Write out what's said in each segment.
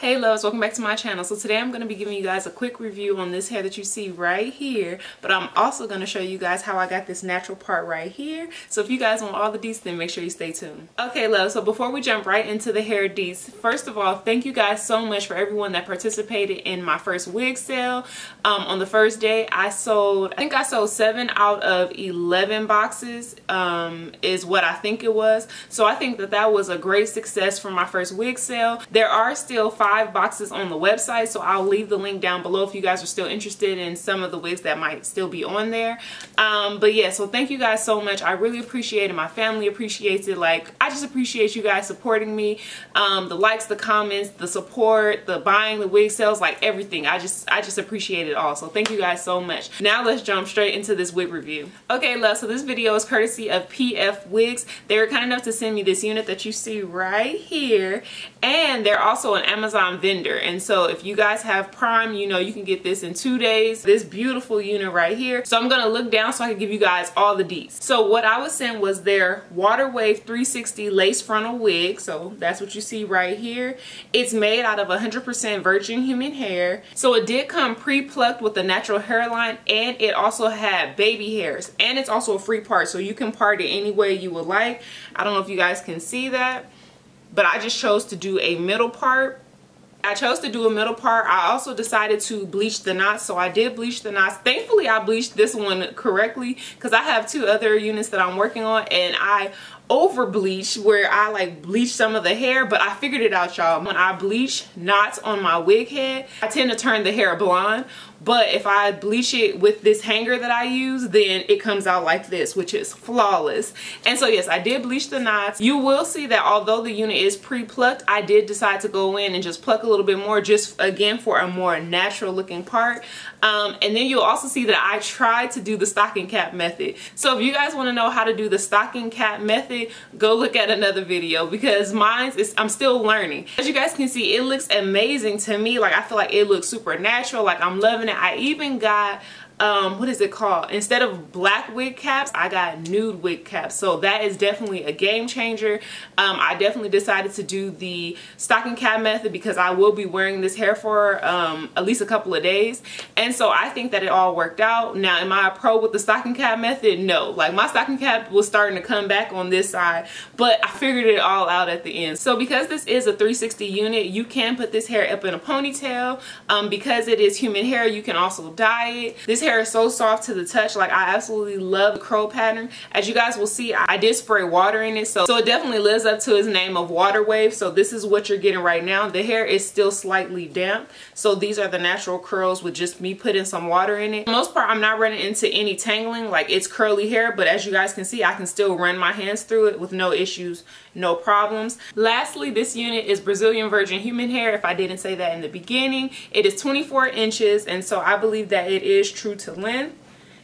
Hey loves, welcome back to my channel. So today I'm going to be giving you guys a quick review on this hair that you see right here, but I'm also going to show you guys how I got this natural part right here. So if you guys want all the deets, then make sure you stay tuned. Okay loves, so before we jump right into the hair deets, first of all, thank you guys so much for everyone that participated in my first wig sale. On the first day I think I sold 7 out of 11 boxes is what I think it was. So I think that was a great success for my first wig sale. There are still 5 boxes on the website, so I'll leave the link down below if you guys are still interested in some of the wigs that might still be on there. But yeah, so thank you guys so much. I really appreciate it. My family appreciates it. Like, I just appreciate you guys supporting me. The likes, the comments, the support, the buying, the wig sales, like everything. I just appreciate it all. So thank you guys so much. Now let's jump straight into this wig review. Okay love, so this video is courtesy of F Wigs. They were kind enough to send me this unit that you see right here, and they're also an Amazon vendor, and so if you guys have Prime, you know you can get this in 2 days. This beautiful unit right here. So I'm gonna look down so I can give you guys all the deets. So what I was sent was their Water Wave 360 lace frontal wig. So that's what you see right here. It's made out of 100% virgin human hair. So it did come pre-plucked with a natural hairline, and it also had baby hairs, and it's also a free part, so you can part it any way you would like. I don't know if you guys can see that, but I just chose to do a middle part. I also decided to bleach the knots, so I did bleach the knots. Thankfully I bleached this one correctly because I have 2 other units that I'm working on, and I over bleach where I like bleach some of the hair, but I figured it out, y'all. When I bleach knots on my wig head, I tend to turn the hair blonde, but if I bleach it with this hanger that I use, then it comes out like this, which is flawless. And so yes, I did bleach the knots. You will see that although the unit is pre-plucked, I did decide to go in and just pluck a little bit more, just again for a more natural looking part. And then you'll also see that I tried to do the stocking cap method. So if you guys want to know how to do the stocking cap method, go look at another video, because I'm still learning. As you guys can see, it looks amazing to me. Like, I feel like it looks super natural. Like, I'm loving it. I even got what is it called? Instead of black wig caps, I got nude wig caps. So that is definitely a game changer. I definitely decided to do the stocking cap method because I will be wearing this hair for at least a couple of days. And so I think that it all worked out. Now, am I a pro with the stocking cap method? No. Like, my stocking cap was starting to come back on this side, but I figured it all out at the end. So because this is a 360 unit, you can put this hair up in a ponytail. Because it is human hair, you can also dye it. This hair is so soft to the touch. Like, I absolutely love the curl pattern. As you guys will see, I did spray water in it, so it definitely lives up to its name of Water Wave. So this is what you're getting right now. The hair is still slightly damp, so these are the natural curls with just me putting some water in it. For the most part, I'm not running into any tangling. Like, it's curly hair, but as you guys can see, I can still run my hands through it with no issues, no problems. Lastly, this unit is Brazilian virgin human hair. If I didn't say that in the beginning, it is 24 inches, and so I believe that it is true to length.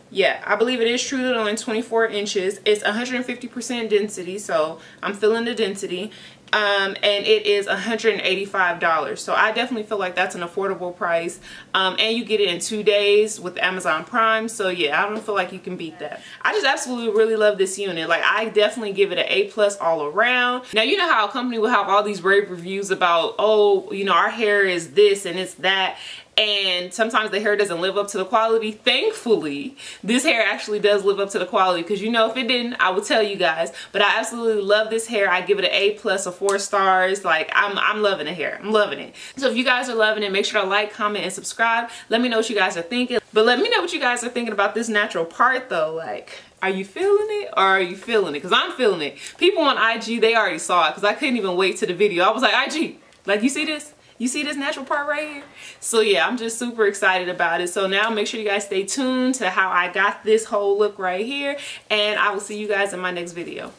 Yeah, I believe it is true to length, 24 inches. It's 150% density, so I'm feeling the density. And it is $185. So I definitely feel like that's an affordable price. And you get it in 2 days with Amazon Prime. So yeah, I don't feel like you can beat that. I just absolutely really love this unit. Like, I definitely give it an A+ all around. Now, you know how a company will have all these rave reviews about, oh, you know, our hair is this and it's that, and sometimes the hair doesn't live up to the quality. Thankfully, this hair actually does live up to the quality, because you know, if it didn't, I would tell you guys. But I absolutely love this hair. I give it an A+, a 4 stars. Like, I'm loving the hair. I'm loving it. So if you guys are loving it, make sure to like, comment, and subscribe. Let me know what you guys are thinking. But let me know what you guys are thinking about this natural part though. Like, are you feeling it, or are you feeling it? Because I'm feeling it. People on IG, they already saw it, because I couldn't even wait to the video. I was like, IG, like, you see this? You see this natural part right here? So yeah, I'm just super excited about it. So now make sure you guys stay tuned to how I got this whole look right here, and I will see you guys in my next video.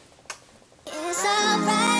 It's alright.